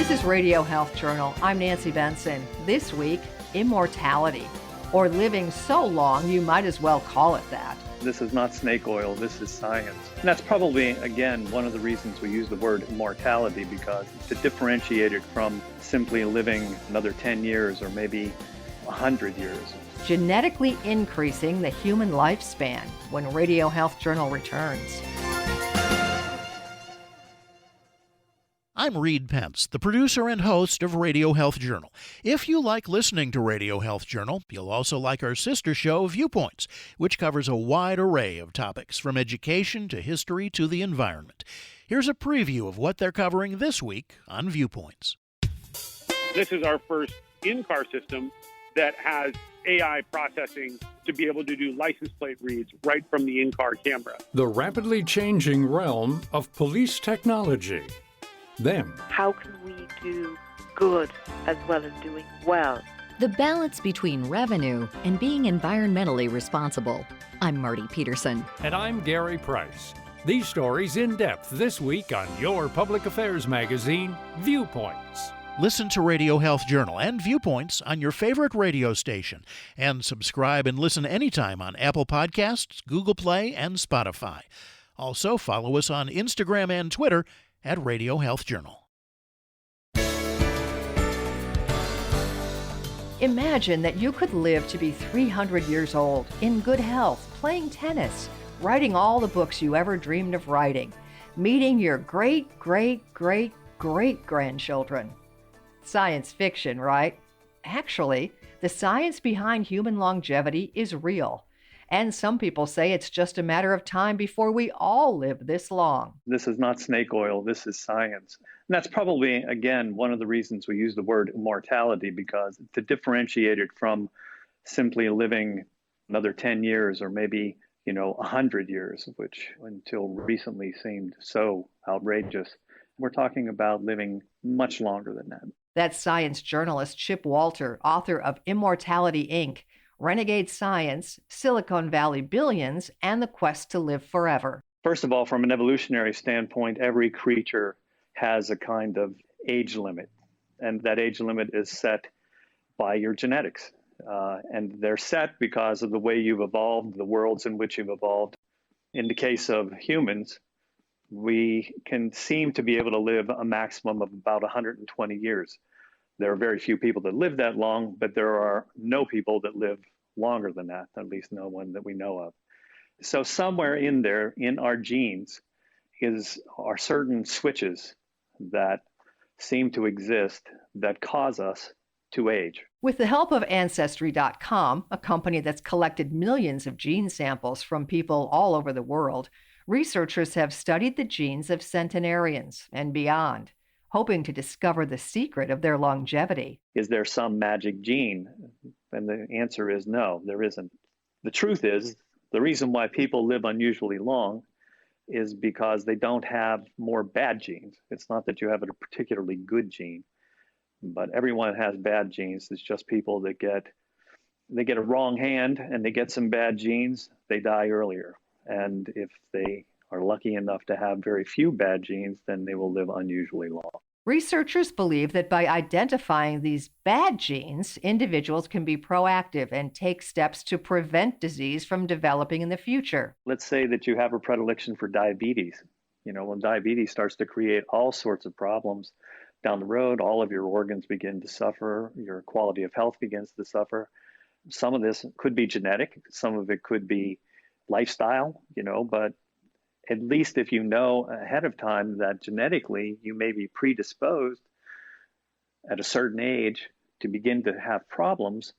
This is Radio Health Journal. I'm Nancy Benson. This week, immortality, or living so long you might as well call it that. This is not snake oil, this is science. And that's probably, again, one of the reasons we use the word immortality, because to differentiate it from simply living another 10 years or maybe 100 years. Genetically increasing the human lifespan when Radio Health Journal returns. I'm Reed Pence, the producer and host of Radio Health Journal. If you like listening to Radio Health Journal, you'll also like our sister show, Viewpoints, which covers a wide array of topics from education to history to the environment. Here's a preview of what they're covering this week on Viewpoints. This is our first in-car system that has AI processing to be able to do license plate reads right from the in-car camera. The rapidly changing realm of police technology. Then, how can we do good as well as doing well? The balance between revenue and being environmentally responsible. I'm Marty Peterson. And I'm Gary Price. These stories in depth this week on your public affairs magazine, Viewpoints. Listen to Radio Health Journal and Viewpoints on your favorite radio station. And subscribe and listen anytime on Apple Podcasts, Google Play, and Spotify. Also, follow us on Instagram and Twitter at Radio Health Journal. Imagine that you could live to be 300 years old, in good health, playing tennis, writing all the books you ever dreamed of writing, meeting your great-great-great-great-grandchildren. Science fiction, right? Actually, the science behind human longevity is real. And some people say it's just a matter of time before we all live this long. This is not snake oil, this is science. And that's probably, again, one of the reasons we use the word immortality, because to differentiate it from simply living another 10 years or maybe, 100 years, which until recently seemed so outrageous. We're talking about living much longer than that. That's science journalist Chip Walter, author of Immortality, Inc., Renegade Science, Silicon Valley Billions, and the Quest to Live Forever. First of all, from an evolutionary standpoint, every creature has a kind of age limit, and that age limit is set by your genetics. And they're set because of the way you've evolved, the worlds in which you've evolved. In the case of humans, we can seem to be able to live a maximum of about 120 years. There are very few people that live that long, but there are no people that live longer than that, at least no one that we know of. So somewhere in there, in our genes, are certain switches that seem to exist that cause us to age. With the help of Ancestry.com, a company that's collected millions of gene samples from people all over the world, researchers have studied the genes of centenarians and beyond, hoping to discover the secret of their longevity. Is there some magic gene? And the answer is no, there isn't. The truth is, the reason why people live unusually long is because they don't have more bad genes. It's not that you have a particularly good gene, but everyone has bad genes. It's just people that get a wrong hand and they get some bad genes, they die earlier. And if they are lucky enough to have very few bad genes, then they will live unusually long. Researchers believe that by identifying these bad genes, individuals can be proactive and take steps to prevent disease from developing in the future. Let's say that you have a predilection for diabetes. When diabetes starts to create all sorts of problems down the road, all of your organs begin to suffer, your quality of health begins to suffer. Some of this could be genetic, some of it could be lifestyle, but at least if you know ahead of time that genetically you may be predisposed at a certain age to begin to have problems,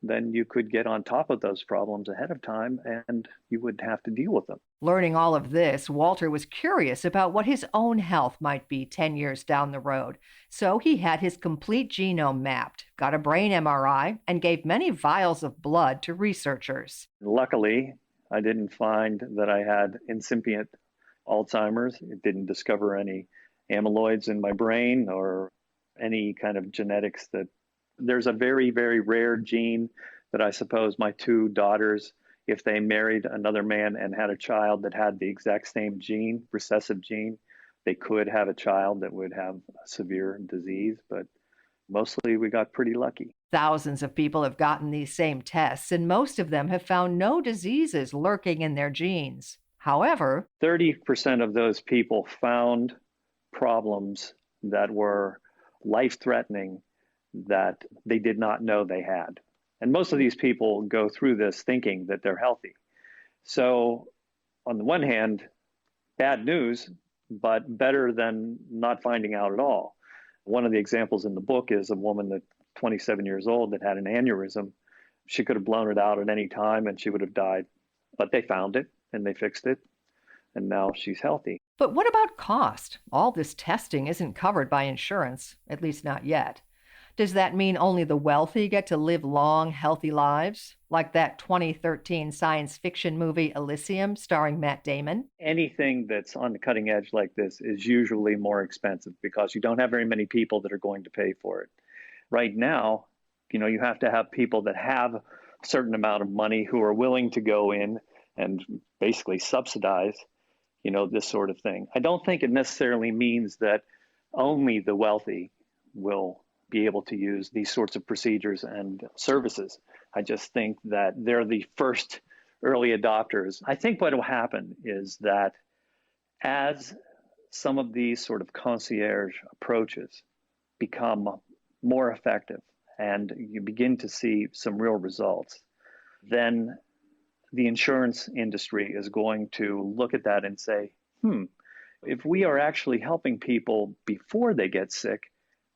then you could get on top of those problems ahead of time and you would have to deal with them. Learning all of this, Walter was curious about what his own health might be 10 years down the road. So he had his complete genome mapped, got a brain MRI, and gave many vials of blood to researchers. Luckily, I didn't find that I had incipient Alzheimer's. It didn't discover any amyloids in my brain or any kind of genetics that there's a very, very rare gene that I suppose my two daughters, if they married another man and had a child that had the exact same gene, recessive gene, They could have a child that would have a severe disease, but mostly we got pretty lucky. Thousands of people have gotten these same tests, and most of them have found no diseases lurking in their genes. However, 30% of those people found problems that were life-threatening that they did not know they had. And most of these people go through this thinking that they're healthy. So on the one hand, bad news, but better than not finding out at all. One of the examples in the book is a woman that 27 years old that had an aneurysm. She could have blown it out at any time and she would have died, but they found it and they fixed it, and now she's healthy. but what about cost? All this testing isn't covered by insurance, at least not yet. Does that mean only the wealthy get to live long, healthy lives? Like that 2013 science fiction movie Elysium starring Matt Damon? Anything that's on the cutting edge like this is usually more expensive because you don't have very many people that are going to pay for it. Right now, you have to have people that have a certain amount of money who are willing to go in and basically subsidize, this sort of thing. I don't think it necessarily means that only the wealthy will be able to use these sorts of procedures and services. I just think that they're the first early adopters. I think what will happen is that as some of these sort of concierge approaches become more effective and you begin to see some real results, then the insurance industry is going to look at that and say, if we are actually helping people before they get sick,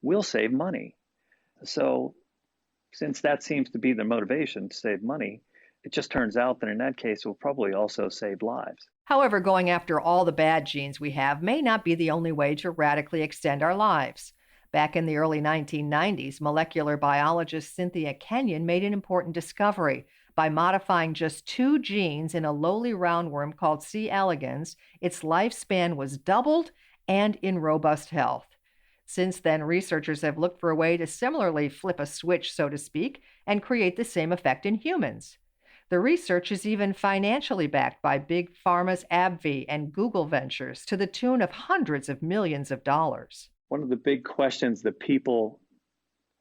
we'll save money. So since that seems to be the motivation to save money, it just turns out that in that case, we'll probably also save lives. However, going after all the bad genes we have may not be the only way to radically extend our lives. Back in the early 1990s, molecular biologist Cynthia Kenyon made an important discovery. By modifying just 2 genes in a lowly roundworm called C. elegans, its lifespan was doubled and in robust health. Since then, researchers have looked for a way to similarly flip a switch, so to speak, and create the same effect in humans. The research is even financially backed by Big Pharma's AbbVie and Google Ventures to the tune of hundreds of millions of dollars. One of the big questions that people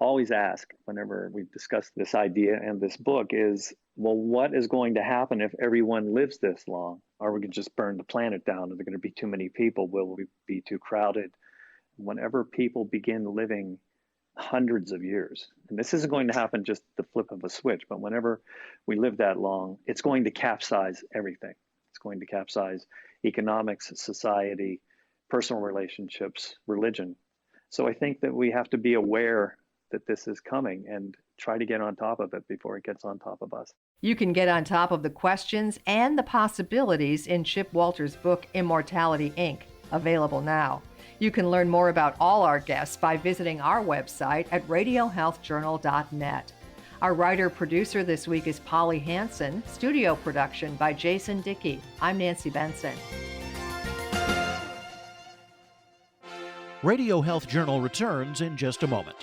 always ask whenever we discuss this idea and this book is, well, what is going to happen if everyone lives this long? Are we going to just burn the planet down? Are there going to be too many people? Will we be too crowded? Whenever people begin living hundreds of years, and this isn't going to happen just the flip of a switch, but whenever we live that long, it's going to capsize everything. It's going to capsize economics, society, personal relationships, religion. So I think that we have to be aware that this is coming and try to get on top of it before it gets on top of us. You can get on top of the questions and the possibilities in Chip Walter's book, Immortality, Inc., available now. You can learn more about all our guests by visiting our website at radiohealthjournal.net. Our writer-producer this week is Polly Hansen. Studio production by Jason Dickey. I'm Nancy Benson. Radio Health Journal returns in just a moment.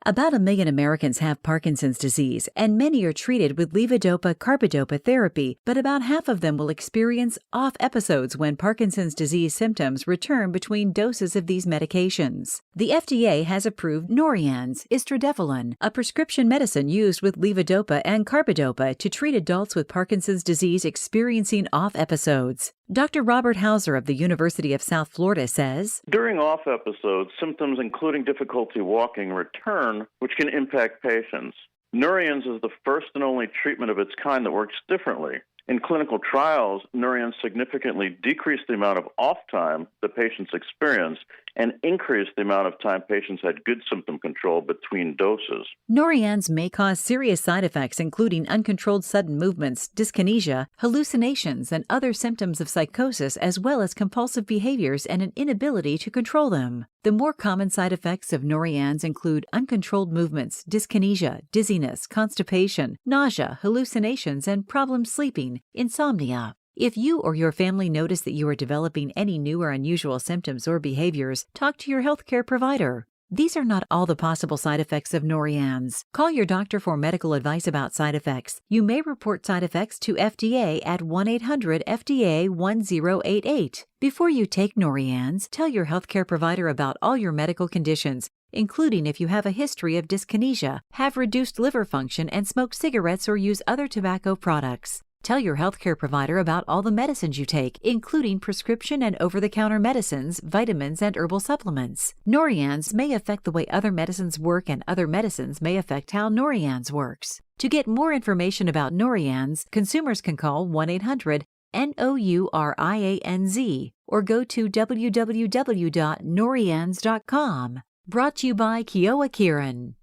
About 1 million Americans have Parkinson's disease, and many are treated with levodopa-carbidopa therapy, but about half of them will experience off episodes when Parkinson's disease symptoms return between doses of these medications. The FDA has approved Norian's istradefylline, a prescription medicine used with levodopa and carbidopa to treat adults with Parkinson's disease experiencing off episodes. Dr. Robert Hauser of the University of South Florida says, during off episodes, symptoms including difficulty walking return, which can impact patients. Norian's is the first and only treatment of its kind that works differently. In clinical trials, Norian's significantly decreased the amount of off time that patients experience and increased the amount of time patients had good symptom control between doses. Norian's may cause serious side effects including uncontrolled sudden movements, dyskinesia, hallucinations, and other symptoms of psychosis, as well as compulsive behaviors and an inability to control them. The more common side effects of Norian's include uncontrolled movements, dyskinesia, dizziness, constipation, nausea, hallucinations, and problems sleeping, insomnia. If you or your family notice that you are developing any new or unusual symptoms or behaviors, talk to your healthcare provider. These are not all the possible side effects of Norians. Call your doctor for medical advice about side effects. You may report side effects to FDA at 1-800-FDA-1088. Before you take Norians, tell your healthcare provider about all your medical conditions, including if you have a history of dyskinesia, have reduced liver function, and smoke cigarettes or use other tobacco products. Tell your healthcare provider about all the medicines you take, including prescription and over-the-counter medicines, vitamins, and herbal supplements. Norians may affect the way other medicines work, and other medicines may affect how Norians works. To get more information about Norians, consumers can call 1-800-NOURIANZ or go to www.norians.com. Brought to you by Kiowa Kirin.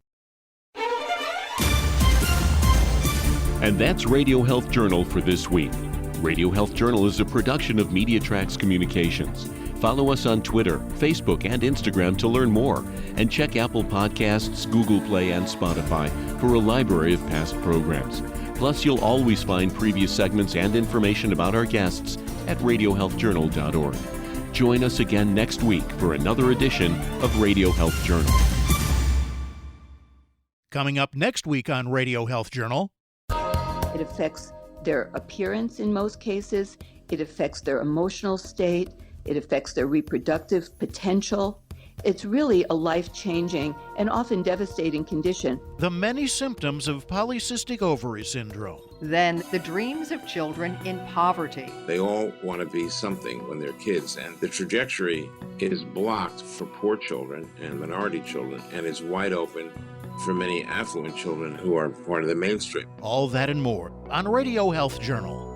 And that's Radio Health Journal for this week. Radio Health Journal is a production of MediaTrax Communications. Follow us on Twitter, Facebook, and Instagram to learn more. And check Apple Podcasts, Google Play, and Spotify for a library of past programs. Plus, you'll always find previous segments and information about our guests at radiohealthjournal.org. Join us again next week for another edition of Radio Health Journal. Coming up next week on Radio Health Journal. It affects their appearance in most cases. It affects their emotional state. It affects their reproductive potential. It's really a life-changing and often devastating condition. The many symptoms of polycystic ovary syndrome. Then the dreams of children in poverty. They all want to be something when they're kids, and the trajectory is blocked for poor children and minority children, and is wide open for many affluent children who are part of the mainstream. All that and more on Radio Health Journal.